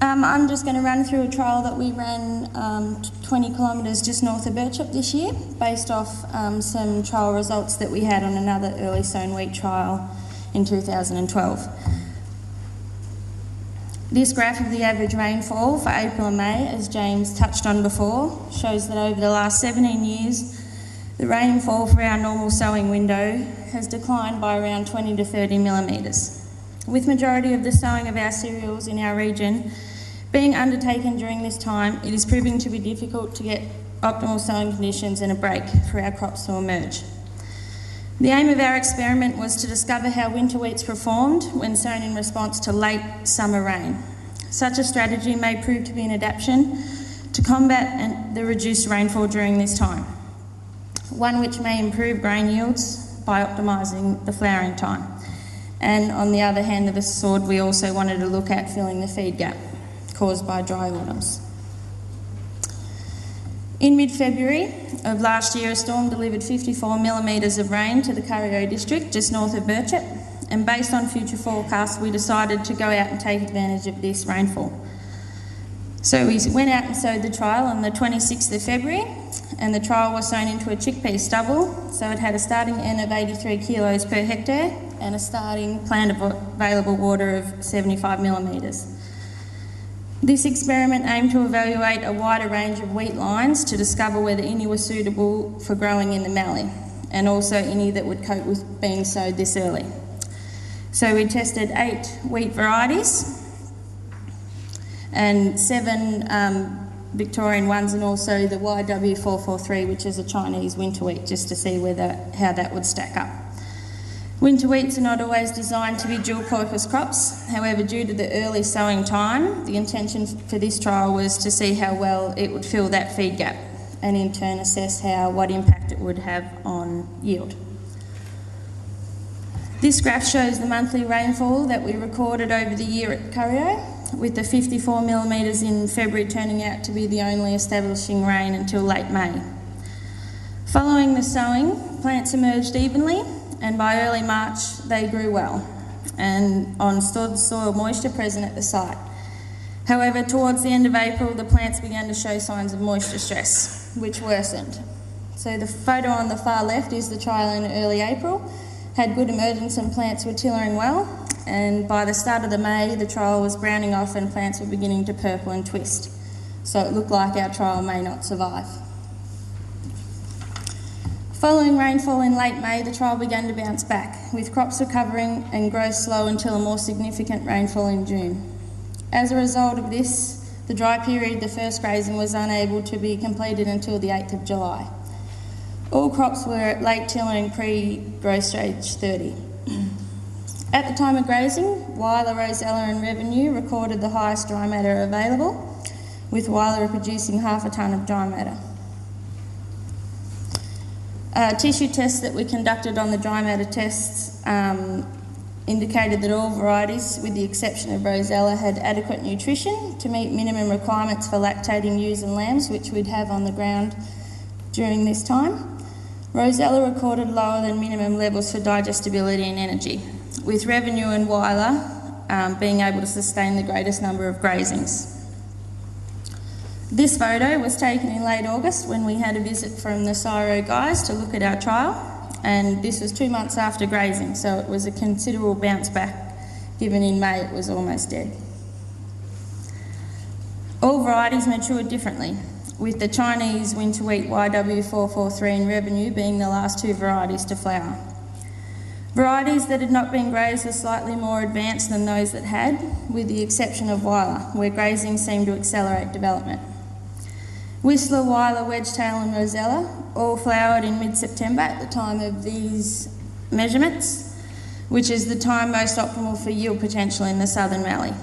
I'm just going to run through a trial that we ran 20 kilometres just north of Birchip this year, based off some trial results that we had on another early sown wheat trial in 2012. This graph of the average rainfall for April and May, as James touched on before, shows that over the last 17 years, the rainfall for our normal sowing window has declined by around 20 to 30 millimetres. With majority of the sowing of our cereals in our region being undertaken during this time, it is proving to be difficult to get optimal sowing conditions and a break for our crops to emerge. The aim of our experiment was to discover how winter wheats performed when sown in response to late summer rain. Such a strategy may prove to be an adaptation to combat the reduced rainfall during this time, one which may improve grain yields by optimising the flowering time. And on the other hand of the sword, we also wanted to look at filling the feed gap caused by dry autumns. In mid-February of last year, a storm delivered 54 millimetres of rain to the Currio district, just north of Birchip, and based on future forecasts, we decided to go out and take advantage of this rainfall. So we went out and sowed the trial on the 26th of February, and the trial was sown into a chickpea stubble, so it had a starting N of 83 kilos per hectare and a starting plant available water of 75 millimetres. This experiment aimed to evaluate a wider range of wheat lines to discover whether any were suitable for growing in the mallee, and also any that would cope with being sowed this early. So we tested 8 wheat varieties and 7 Victorian ones, and also the YW443, which is a Chinese winter wheat, just to see how that would stack up. Winter wheats are not always designed to be dual-purpose crops. However, due to the early sowing time, the intention for this trial was to see how well it would fill that feed gap, and in turn assess what impact it would have on yield. This graph shows the monthly rainfall that we recorded over the year at Currio, with the 54 millimetres in February turning out to be the only establishing rain until late May. Following the sowing, plants emerged evenly, and by early March they grew well and on stored soil moisture present at the site. However, towards the end of April, the plants began to show signs of moisture stress, which worsened. So the photo on the far left is the trial in early April, had good emergence and plants were tillering well, and by the start of the May, the trial was browning off and plants were beginning to purple and twist. So it looked like our trial may not survive. Following rainfall in late May, the trial began to bounce back, with crops recovering and growth slow until a more significant rainfall in June. As a result of this, the dry period, the first grazing, was unable to be completed until the 8th of July. All crops were at late tillering pre-growth stage 30. At the time of grazing, Wyler, Rosella and Revenue recorded the highest dry matter available, with Wyler producing half a tonne of dry matter. Tissue tests that we conducted on the dry matter tests indicated that all varieties, with the exception of Rosella, had adequate nutrition to meet minimum requirements for lactating ewes and lambs, which we'd have on the ground during this time. Rosella recorded lower than minimum levels for digestibility and energy, with Revenue and Wyler being able to sustain the greatest number of grazings. This photo was taken in late August when we had a visit from the CSIRO guys to look at our trial, and this was 2 months after grazing, so it was a considerable bounce back, given in May it was almost dead. All varieties matured differently, with the Chinese winter wheat YW443 and Revenue being the last 2 varieties to flower. Varieties that had not been grazed were slightly more advanced than those that had, with the exception of Wyler, where grazing seemed to accelerate development. Whistler, Wyler, Wedgetail and Rosella all flowered in mid-September at the time of these measurements, which is the time most optimal for yield potential in the southern mallee,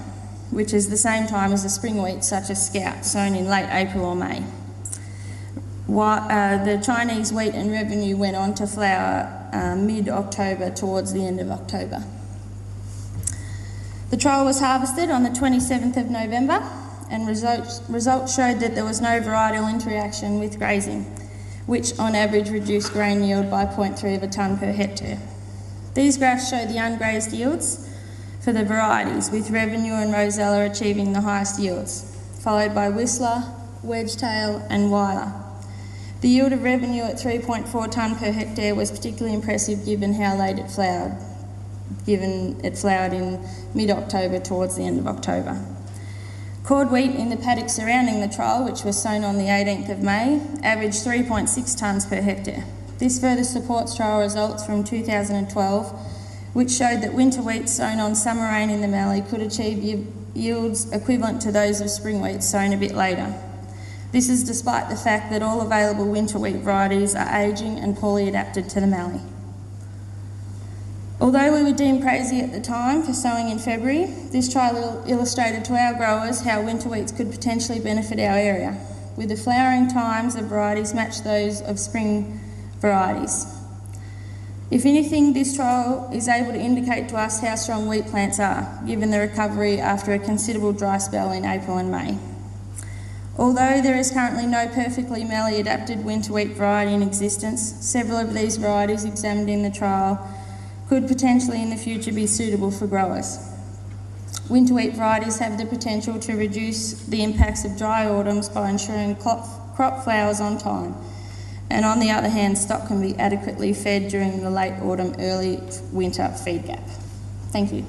which is the same time as the spring wheat such as Scout, sown in late April or May. The Chinese wheat and Revenue went on to flower mid-October, towards the end of October. The trial was harvested on the 27th of November, and results showed that there was no varietal interaction with grazing, which on average reduced grain yield by 0.3 of a tonne per hectare. These graphs show the ungrazed yields for the varieties, with Revenue and Rosella achieving the highest yields, followed by Whistler, Wedgetail and Weiler. The yield of Revenue at 3.4 tonne per hectare was particularly impressive given how late it flowered, given it flowered in mid-October towards the end of October. Cord wheat in the paddock surrounding the trial, which was sown on the 18th of May, averaged 3.6 tonnes per hectare. This further supports trial results from 2012, which showed that winter wheat sown on summer rain in the Mallee could achieve yields equivalent to those of spring wheat sown a bit later. This is despite the fact that all available winter wheat varieties are ageing and poorly adapted to the Mallee. Although we were deemed crazy at the time for sowing in February, this trial illustrated to our growers how winter wheats could potentially benefit our area, with the flowering times of varieties match those of spring varieties. If anything, this trial is able to indicate to us how strong wheat plants are, given the recovery after a considerable dry spell in April and May. Although there is currently no perfectly Mallee adapted winter wheat variety in existence, several of these varieties examined in the trial could potentially in the future be suitable for growers. Winter wheat varieties have the potential to reduce the impacts of dry autumns by ensuring crop flowers on time, and on the other hand, stock can be adequately fed during the late autumn, early winter feed gap. Thank you.